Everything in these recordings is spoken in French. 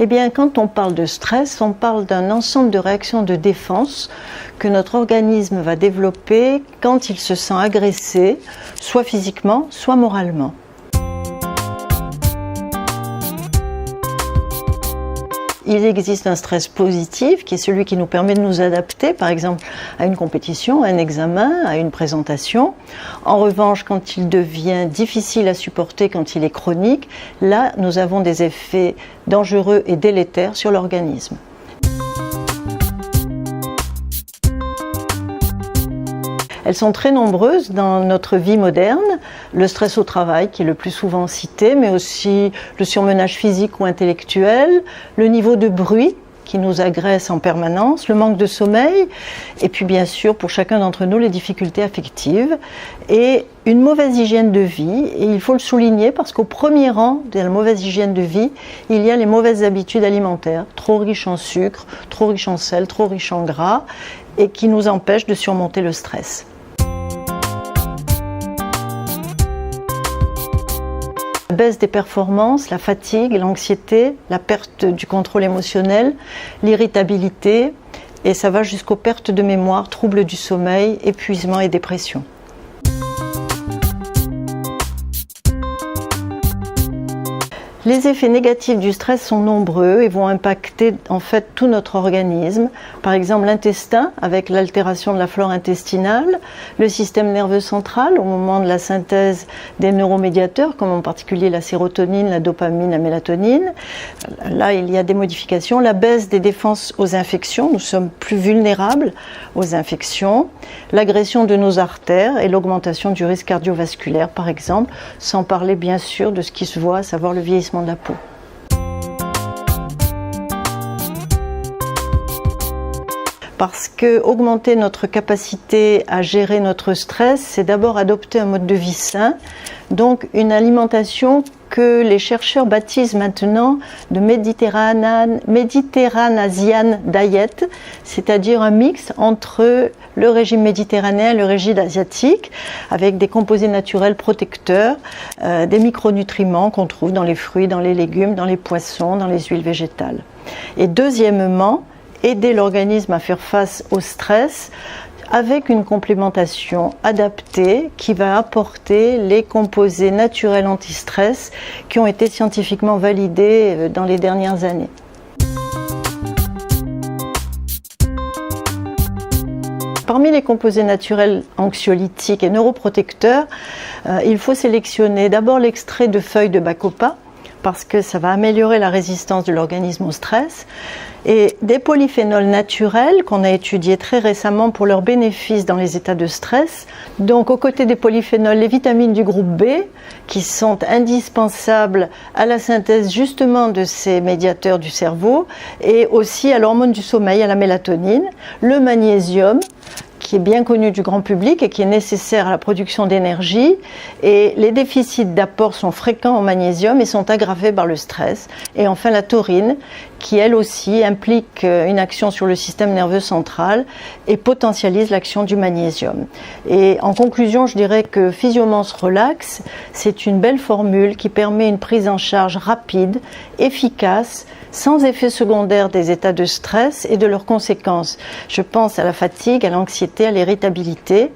Eh bien, quand on parle de stress, on parle d'un ensemble de réactions de défense que notre organisme va développer quand il se sent agressé, soit physiquement, soit moralement. Il existe un stress positif qui est celui qui nous permet de nous adapter, par exemple à une compétition, à un examen, à une présentation. En revanche, quand il devient difficile à supporter, quand il est chronique, là, nous avons des effets dangereux et délétères sur l'organisme. Elles sont très nombreuses dans notre vie moderne. Le stress au travail, qui est le plus souvent cité, mais aussi le surmenage physique ou intellectuel, le niveau de bruit qui nous agresse en permanence, le manque de sommeil, et puis bien sûr, pour chacun d'entre nous, les difficultés affectives et une mauvaise hygiène de vie. Et il faut le souligner parce qu'au premier rang de la mauvaise hygiène de vie, il y a les mauvaises habitudes alimentaires, trop riches en sucre, trop riches en sel, trop riches en gras, et qui nous empêchent de surmonter le stress. La baisse des performances, la fatigue, l'anxiété, la perte du contrôle émotionnel, l'irritabilité, et ça va jusqu'aux pertes de mémoire, troubles du sommeil, épuisement et dépression. Les effets négatifs du stress sont nombreux et vont impacter en fait tout notre organisme. Par exemple l'intestin avec l'altération de la flore intestinale, le système nerveux central au moment de la synthèse des neuromédiateurs comme en particulier la sérotonine, la dopamine, la mélatonine. Là il y a des modifications, la baisse des défenses aux infections, nous sommes plus vulnérables aux infections, l'agression de nos artères et l'augmentation du risque cardiovasculaire par exemple, sans parler bien sûr de ce qui se voit, à savoir le vieillissement de la peau. Parce que augmenter notre capacité à gérer notre stress, c'est d'abord adopter un mode de vie sain, donc une alimentation que les chercheurs baptisent maintenant de Mediterranean Diet, c'est-à-dire un mix entre le régime méditerranéen et le régime asiatique, avec des composés naturels protecteurs, des micronutriments qu'on trouve dans les fruits, dans les légumes, dans les poissons, dans les huiles végétales. Et deuxièmement, aider l'organisme à faire face au stress avec une complémentation adaptée qui va apporter les composés naturels anti-stress qui ont été scientifiquement validés dans les dernières années. Parmi les composés naturels anxiolytiques et neuroprotecteurs, il faut sélectionner d'abord l'extrait de feuilles de bacopa parce que ça va améliorer la résistance de l'organisme au stress, et des polyphénols naturels qu'on a étudiés très récemment pour leurs bénéfices dans les états de stress. Donc aux côtés des polyphénols, les vitamines du groupe B qui sont indispensables à la synthèse justement de ces médiateurs du cerveau et aussi à l'hormone du sommeil, à la mélatonine, le magnésium qui est bien connu du grand public et qui est nécessaire à la production d'énergie, et les déficits d'apport sont fréquents en magnésium et sont aggravés par le stress. Et enfin la taurine qui elle aussi implique une action sur le système nerveux central et potentialise l'action du magnésium. Et en conclusion, je dirais que Physiomans Relax, c'est une belle formule qui permet une prise en charge rapide, efficace, sans effet secondaire des états de stress et de leurs conséquences. Je pense à la fatigue, à l'anxiété, à l'irritabilité.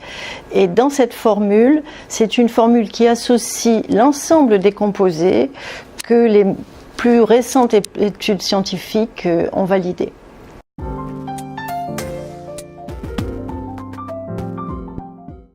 Et dans cette formule, c'est une formule qui associe l'ensemble des composés que les plus récentes études scientifiques ont validés.